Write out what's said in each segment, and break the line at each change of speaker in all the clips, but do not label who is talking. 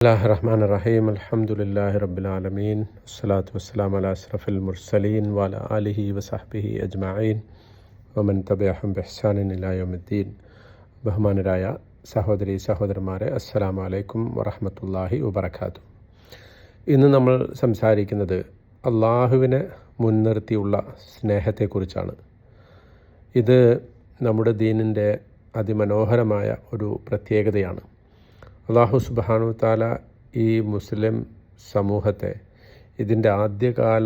Bismillahirrahmanirrahim. Alhamdulillahi Rabbil Alameen. Wassalatu wassalamu ala ashrafil mursalin wa ala alihi wa sahbihi ajma'in wa man tabi'ahum bi ihsanin ila yawmiddin. ബഹുമാനരായ സഹോദരി സഹോദരന്മാരെ, അസ്സലാമു അലൈക്കും വറഹ്മത്തുള്ളാഹി വബറകാതുഹു. ഇന്ന് നമ്മൾ സംസാരിക്കുന്നത് അള്ളാഹുവിനെ മുൻനിർത്തിയുള്ള സ്നേഹത്തെക്കുറിച്ചാണ്. ഇത് നമ്മുടെ ദീനിൻ്റെ അതിമനോഹരമായ ഒരു പ്രത്യേകതയാണ്. അള്ളാഹു സുബ്ഹാനഹു തആല ഈ മുസ്ലിം സമൂഹത്തെ, ഇതിൻ്റെ ആദ്യകാല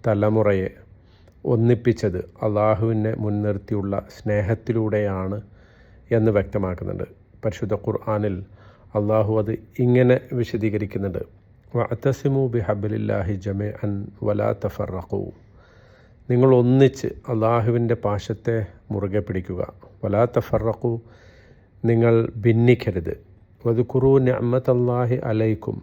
തലമുറയെ ഒന്നിപ്പിച്ചത് അള്ളാഹുവിനെ മുൻനിർത്തിയുള്ള സ്നേഹത്തിലൂടെയാണ് എന്ന് വ്യക്തമാക്കുന്നുണ്ട്. പരിശുദ്ധ ഖുർആനിൽ അള്ളാഹു അത് ഇങ്ങനെ വിശദീകരിക്കുന്നുണ്ട്: വഅതസിമു ബിഹബ്ലില്ലാഹി ജമീഅൻ വലാ തഫറഖൂ. നിങ്ങൾ ഒന്നിച്ച് അള്ളാഹുവിൻ്റെ പാശത്തെ മുറുകെ പിടിക്കുക. വലാ തഫറഖൂ, നിങ്ങൾ ഭിന്നിക്കരുത്. വദ്കുറൂ നിഅമത്തല്ലാഹി അലൈക്കും.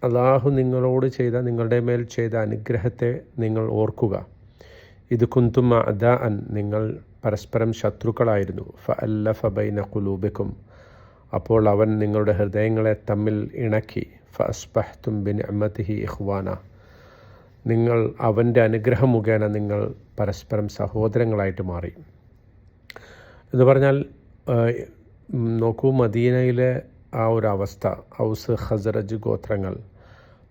അള്ളാഹു നിങ്ങളോട് ചെയ്ത, നിങ്ങളുടെ മേൽ ചെയ്ത അനുഗ്രഹത്തെ നിങ്ങൾ ഓർക്കുക. ഇത് കുന്തും അഅദാഅൻ, നിങ്ങൾ പരസ്പരം ശത്രുക്കളായിരുന്നു. ഫഅല്ലഫ ബൈന ഖുലൂബിക്കും, അപ്പോൾ അവൻ നിങ്ങളുടെ ഹൃദയങ്ങളെ തമ്മിൽ ഇണക്കി. ഫഅസ്ബഹ്തും ബിനിഅമതിഹി ഇഖ്വാന, നിങ്ങൾ അവൻ്റെ അനുഗ്രഹം മുഖേന നിങ്ങൾ പരസ്പരം സഹോദരങ്ങളായിട്ട് മാറി. എന്ന് പറഞ്ഞാൽ നോക്കൂ, മദീനയിലെ ആ ഒരു അവസ്ഥ, ഔസ് ഖസറജ് ഗോത്രങ്ങൾ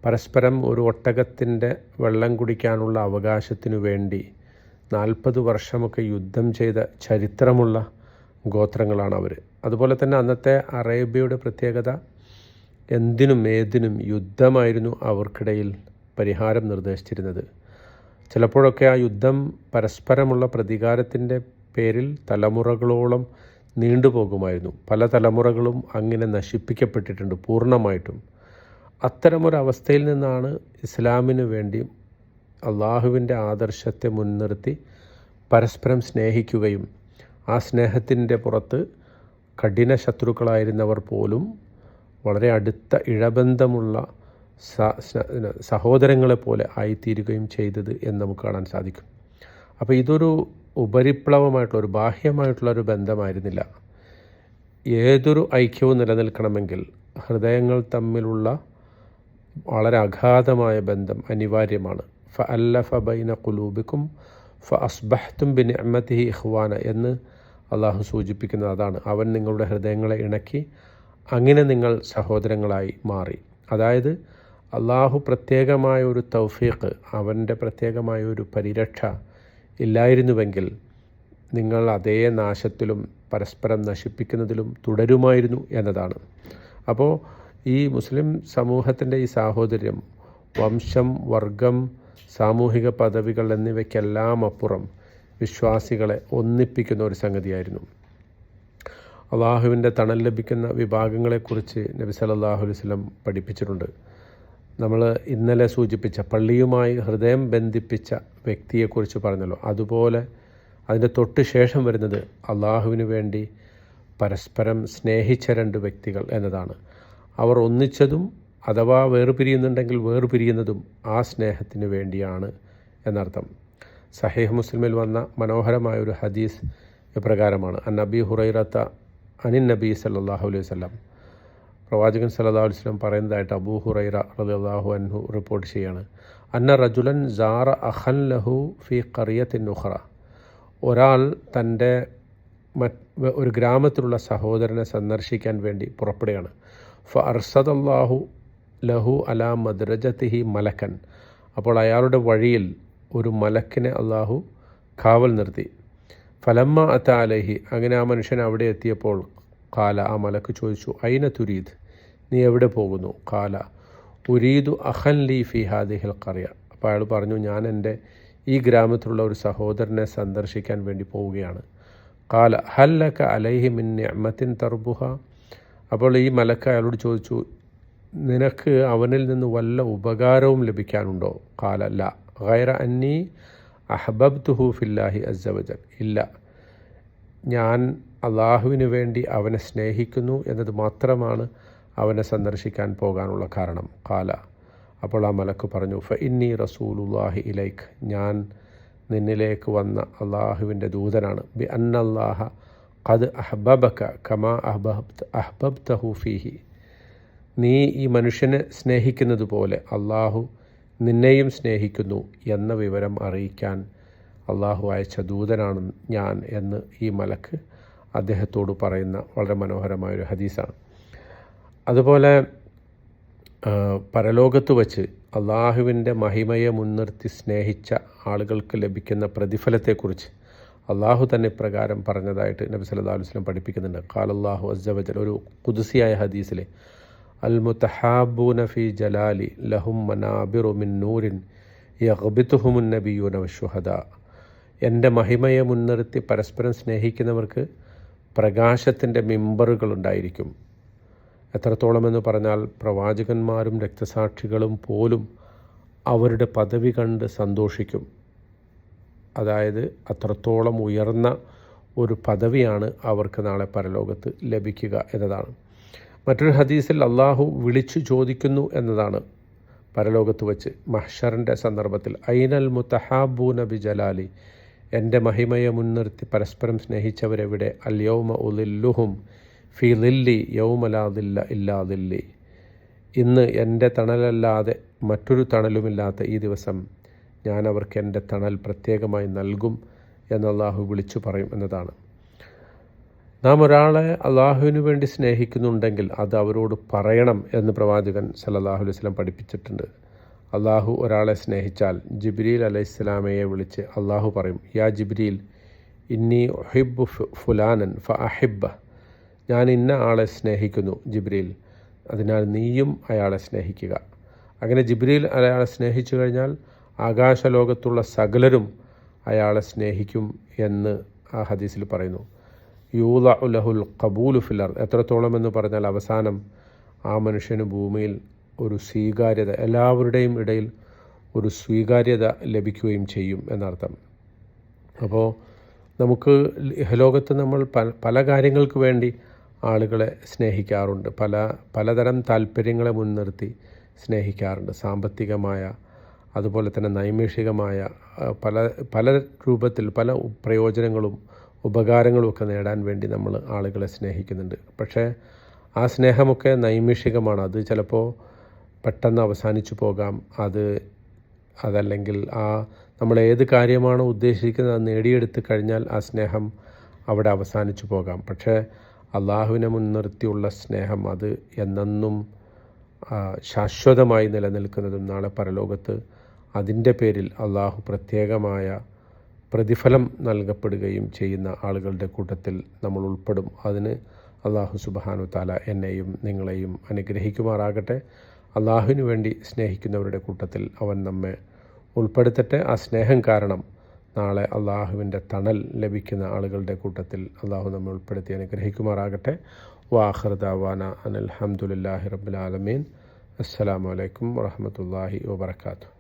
പരസ്പരം ഒരു ഒട്ടകത്തിൻ്റെ വെള്ളം കുടിക്കാനുള്ള അവകാശത്തിനു വേണ്ടി 40 വർഷമൊക്കെ യുദ്ധം ചെയ്ത ചരിത്രമുള്ള ഗോത്രങ്ങളാണ് അവർ. അതുപോലെ തന്നെ അന്നത്തെ അറേബ്യയുടെ പ്രത്യേകത, എന്തിനും ഏതിനും യുദ്ധമായിരുന്നു അവർക്കിടയിൽ പരിഹാരം നിർദ്ദേശിച്ചിരുന്നത്. ചിലപ്പോഴൊക്കെ ആ യുദ്ധം പരസ്പരമുള്ള പ്രതികാരത്തിൻ്റെ പേരിൽ തലമുറകളോളം നീണ്ടുപോകുമായിരുന്നു. പല തലമുറകളും അങ്ങനെ നശിപ്പിക്കപ്പെട്ടിട്ടുണ്ട് പൂർണ്ണമായിട്ടും. അത്തരമൊരവസ്ഥയിൽ നിന്നാണ് ഇസ്ലാമിനു വേണ്ടി അള്ളാഹുവിൻ്റെ ആദർശത്തെ മുൻനിർത്തി പരസ്പരം സ്നേഹിക്കുകയും ആ സ്നേഹത്തിൻ്റെ പുറത്ത് കഠിന ശത്രുക്കളായിരുന്നവർ പോലും വളരെ അടുത്ത ഇഴബന്ധമുള്ള സഹോദരങ്ങളെപ്പോലെ ആയിത്തീരുകയും ചെയ്തത് എന്ന് നമുക്ക് കാണാൻ സാധിക്കും. അപ്പോൾ ഇതൊരു ഉപരിപ്ലവമായിട്ടുള്ള, ഒരു ബാഹ്യമായിട്ടുള്ള ഒരു ബന്ധമായിരുന്നില്ല. ഏതൊരു ഐക്യവും നിലനിൽക്കണമെങ്കിൽ ഹൃദയങ്ങൾ തമ്മിലുള്ള വളരെ അഗാധമായ ബന്ധം അനിവാര്യമാണ്. ഫഅല്ലഫ ബൈന ഖുലൂബിക്കും ഫഅസ്ബഹ്തും ബിനിഅമതിഹി ഇഖ്വാന എന്ന് അള്ളാഹു സൂചിപ്പിക്കുന്നത് അതാണ്. അവൻ നിങ്ങളുടെ ഹൃദയങ്ങളെ ഇണക്കി, അങ്ങനെ നിങ്ങൾ സഹോദരങ്ങളായി മാറി. അതായത് അള്ളാഹു പ്രത്യേകമായ ഒരു തൗഫീഖ്, അവൻ്റെ പ്രത്യേകമായ ഒരു പരിരക്ഷ ഇല്ലായിരുന്നുവെങ്കിൽ നിങ്ങൾ അതേ നാശത്തിലും പരസ്പരം നശിപ്പിക്കുന്നതിലും തുടരുമായിരുന്നു എന്നതാണ്. അപ്പോൾ ഈ മുസ്ലിം സമൂഹത്തിൻ്റെ ഈ സാഹോദര്യം വംശം, വർഗം, സാമൂഹിക പദവികൾ എന്നിവയ്ക്കെല്ലാം അപ്പുറം വിശ്വാസികളെ ഒന്നിപ്പിക്കുന്ന ഒരു സംഗതിയായിരുന്നു. അള്ളാഹുവിൻ്റെ തണൽ ലഭിക്കുന്ന വിഭാഗങ്ങളെക്കുറിച്ച് നബി സല്ലല്ലാഹു അലൈഹി വസല്ലം പഠിപ്പിച്ചിട്ടുണ്ട്. നമ്മൾ ഇന്നലെ സൂചിപ്പിച്ച പള്ളിയുമായി ഹൃദയം ബന്ധിപ്പിച്ച വ്യക്തിയെക്കുറിച്ച് പറഞ്ഞല്ലോ, അതുപോലെ അതിൻ്റെ തൊട്ട് ശേഷം വരുന്നത് അള്ളാഹുവിന് വേണ്ടി പരസ്പരം സ്നേഹിച്ച 2 വ്യക്തികൾ എന്നതാണ്. അവർ ഒന്നിച്ചതും അഥവാ വേർപിരിയുന്നുണ്ടെങ്കിൽ വേർപിരിയുന്നതും ആ സ്നേഹത്തിന് വേണ്ടിയാണ് എന്നർത്ഥം. സഹീഹ് മുസ്ലിമിൽ വന്ന മനോഹരമായ ഒരു ഹദീസ് ഇപ്രകാരമാണ്: അൻ അബീ ഹുറൈറത അനിൻ നബി സല്ലല്ലാഹു അലൈഹി വസല്ലം, പ്രവാചകൻ സല്ലല്ലാഹു അലൈഹി വസല്ലം പറയുന്നതായിട്ട് അബൂ ഹുറൈറ റളിയല്ലാഹു അൻഹു റിപ്പോർട്ട് ചെയ്യാണ്: അന്ന റജുലൻ സാറ അഖൻ ലഹു ഫി ഖറിയത്തിൻ ഉഖറ, ഒരാൾ തൻ്റെ ഒരു ഗ്രാമത്തിലുള്ള സഹോദരനെ സന്ദർശിക്കാൻ വേണ്ടി പുറപ്പെടുകയാണ്. ഫഅർസദല്ലാഹു ലഹു അലാ മദ്രജതിഹി മലക്കൻ, അപ്പോൾ അയാളുടെ വഴിയിൽ ഒരു മലക്കിനെ അള്ളാഹു കാവൽ നിർത്തി. ഫലമ്മ അത അലൈഹി, അങ്ങനെ ആ മനുഷ്യൻ അവിടെ എത്തിയപ്പോൾ കാല, ആ മലക്ക് ചോദിച്ചു: ഐന തുരീദ്, നീ എവിടെ പോകുന്നു? കാല ഉരീദു അഖൻ ലീ ഫി ഹാദിഹിൽ ഖറിയ, അപ്പോൾ അയാൾ പറഞ്ഞു, ഞാൻ എൻ്റെ ഈ ഗ്രാമത്തിലുള്ള ഒരു സഹോദരനെ സന്ദർശിക്കാൻ വേണ്ടി പോവുകയാണ്. കാല ഹൽ ലക അലൈഹി മിൻ നിഅമത്തിൻ തർബുഹ, അപ്പോൾ ഈ മലക്ക് അയാളോട് ചോദിച്ചു, നിനക്ക് അവനിൽ നിന്ന് വല്ല ഉപകാരവും ലഭിക്കാനുണ്ടോ? കാല ല ഗൈറ അന്നി അഹ്ബബ്തുഹു ഫില്ലാഹി അസ്സ വജൽ, ഇല്ല, ഞാൻ അള്ളാഹുവിന് വേണ്ടി അവനെ സ്നേഹിക്കുന്നു എന്നത് മാത്രമാണ് അവനെ സന്ദർശിക്കാൻ പോകാനുള്ള കാരണം. കാല, അപ്പോൾ ആ മലക്ക് പറഞ്ഞു, ഫഇന്നി റസൂലുള്ളാഹി ഇലൈക്ക്, ഞാൻ നിന്നിലേക്ക് വന്ന അള്ളാഹുവിൻ്റെ ദൂതനാണ്. ബി അന്നല്ലാഹ ഖദ് അഹ്ബബക കമാ അഹ്ബബ്തഹു ഫീഹി, നീ ഈ മനുഷ്യനെ സ്നേഹിക്കുന്നത് പോലെ അള്ളാഹു നിന്നെയും സ്നേഹിക്കുന്നു എന്ന വിവരം അറിയിക്കാൻ അള്ളാഹു അയച്ച ദൂതനാണ് ഞാൻ എന്ന് ഈ മലക്ക് അദ്ദേഹത്തോട് പറയുന്ന വളരെ മനോഹരമായൊരു ഹദീസാണ്. അതുപോലെ പരലോകത്ത് വച്ച് അള്ളാഹുവിൻ്റെ മഹിമയെ മുൻനിർത്തി സ്നേഹിച്ച ആളുകൾക്ക് ലഭിക്കുന്ന പ്രതിഫലത്തെക്കുറിച്ച് അള്ളാഹു തന്നെ ഇപ്രകാരം പറഞ്ഞതായിട്ട് നബി സല്ലല്ലാഹു അലൈഹി വസല്ലം പഠിപ്പിക്കുന്നുണ്ട്. ഖാലല്ലാഹു അസ്സ വജൽ, ഒരു ഖുദ്സിയായ ഹദീസിലെ, അൽ മുതഹാബൂന ഫി ജലാലി ലഹും മനാബിറു മിൻ നൂരിൻ യഗ്ബിതുഹുമുൻ നബിയ്യൂന വശുഹദാ. എൻ്റെ മഹിമയെ മുൻനിർത്തി പരസ്പരം സ്നേഹിക്കുന്നവർക്ക് പ്രകാശത്തിൻ്റെ മിമ്പറുകളുണ്ടായിരിക്കും. എത്രത്തോളമെന്ന് പറഞ്ഞാൽ പ്രവാചകന്മാരും രക്തസാക്ഷികളും പോലും അവരുടെ പദവി കണ്ട് സന്തോഷിക്കും. അതായത് അത്രത്തോളം ഉയർന്ന ഒരു പദവിയാണ് അവർക്ക് നാളെ പരലോകത്ത് ലഭിക്കുക എന്നതാണ്. മറ്റൊരു ഹദീസിൽ അള്ളാഹു വിളിച്ചു ചോദിക്കുന്നു എന്നതാണ് പരലോകത്ത് വച്ച് മഹ്ശറിൻ്റെ സന്ദർഭത്തിൽ, ഐനൽ മുതഹാബൂന ബി ജലാലി, എൻ്റെ മഹിമയെ മുൻനിർത്തി പരസ്പരം സ്നേഹിച്ചവരെവിടെ? അൽ യൗമ ഉളില്ലുഹും ഫി ദില്ലി യൗമ ലാ ദില്ല ഇല്ലാ ദില്ലി. ഇന്ന് എൻ്റെ തണലല്ലാതെ മറ്റൊരു തണലുമില്ലാത്ത ഈ ദിവസം ഞാൻ അവർക്ക് എൻ്റെ തണൽ പ്രത്യേകമായി നൽകും എന്ന് അള്ളാഹു വിളിച്ചു പറയും എന്നതാണ്. നാം ഒരാളെ അള്ളാഹുവിന് വേണ്ടി സ്നേഹിക്കുന്നുണ്ടെങ്കിൽ അത് അവരോട് പറയണം എന്ന് പ്രവാചകൻ സല്ലല്ലാഹു അലൈഹി വസല്ലം പഠിപ്പിച്ചിട്ടുണ്ട്. അള്ളാഹു ഒരാളെ സ്നേഹിച്ചാൽ ജിബ്രീൽ അലൈഹിസ്സലാമയെ വിളിച്ച് അള്ളാഹു പറയും, യാ ജിബ്രീൽ ഇന്നി ഉഹിബ്ബു ഫുലാനൻ ഫ അഹിബ്ബ, ഞാൻ ഇന്ന ആളെ സ്നേഹിക്കുന്നു ജിബ്രീൽ, അതിനാൽ നീയും അയാളെ സ്നേഹിക്കുക. അങ്ങനെ ജിബ്രീൽ അയാളെ സ്നേഹിച്ചു കഴിഞ്ഞാൽ ആകാശലോകത്തുള്ള സകലരും അയാളെ സ്നേഹിക്കും എന്ന് ആ ഹദീസിൽ പറയുന്നു. യൂളഉ ലഹുൽ ഖബൂലു ഫിൽ അർദ്, എത്രത്തോളം എന്ന് പറഞ്ഞാൽ അവസാനം ആ മനുഷ്യന് ഭൂമിയിൽ ഒരു സ്വീകാര്യത, എല്ലാവരുടെയും ഇടയിൽ ഒരു സ്വീകാര്യത ലഭിക്കുകയും ചെയ്യും എന്നർത്ഥം. അപ്പോൾ നമുക്ക് ഇഹലോകത്ത് നമ്മൾ പല കാര്യങ്ങൾക്ക് വേണ്ടി ആളുകളെ സ്നേഹിക്കാറുണ്ട്, പലതരം താല്പര്യങ്ങളെ മുൻനിർത്തി സ്നേഹിക്കാറുണ്ട്. സാമ്പത്തികമായ, അതുപോലെ തന്നെ നൈമിഷികമായ പല രൂപത്തിൽ പല പ്രയോജനങ്ങളും ഉപകാരങ്ങളും ഒക്കെ നേടാൻ വേണ്ടി നമ്മൾ ആളുകളെ സ്നേഹിക്കുന്നുണ്ട്. പക്ഷേ ആ സ്നേഹമൊക്കെ നൈമിഷികമാണ്. അത് ചിലപ്പോൾ പെട്ടെന്ന് അവസാനിച്ചു പോകാം. അതല്ലെങ്കിൽ നമ്മൾ ഏത് കാര്യമാണോ ഉദ്ദേശിക്കുന്നത് അത് നേടിയെടുത്ത് കഴിഞ്ഞാൽ ആ സ്നേഹം അവിടെ അവസാനിച്ചു പോകാം. പക്ഷേ അള്ളാഹുവിനെ മുൻനിർത്തിയുള്ള സ്നേഹം അത് എന്നെന്നും ശാശ്വതമായി നിലനിൽക്കുന്നതും നാളെ പരലോകത്ത് അതിൻ്റെ പേരിൽ അള്ളാഹു പ്രത്യേകമായ പ്രതിഫലം നൽകപ്പെടുകയും ചെയ്യുന്ന ആളുകളുടെ കൂട്ടത്തിൽ നമ്മൾ ഉൾപ്പെടും. അതിന് അള്ളാഹു സുബ്ഹാനഹു തആല എന്നെയും നിങ്ങളെയും അനുഗ്രഹിക്കുമാറാകട്ടെ. അള്ളാഹുവിന് വേണ്ടി സ്നേഹിക്കുന്നവരുടെ കൂട്ടത്തിൽ അവൻ നമ്മെ ഉൾപ്പെടുത്തട്ടെ. ആ സ്നേഹം കാരണം നാളെ അള്ളാഹുവിൻ്റെ തണൽ ലഭിക്കുന്ന ആളുകളുടെ കൂട്ടത്തിൽ അള്ളാഹു നമ്മെ ഉൾപ്പെടുത്തി അനുഗ്രഹിക്കുമാറാകട്ടെ. വആഖിറു ദഅവാന അനിൽ ഹംദുലില്ലാഹി റബ്ബിൽ ആലമീൻ. അസ്സലാമു അലൈക്കും വറഹ്മത്തുള്ളാഹി വബറകാതുഹു.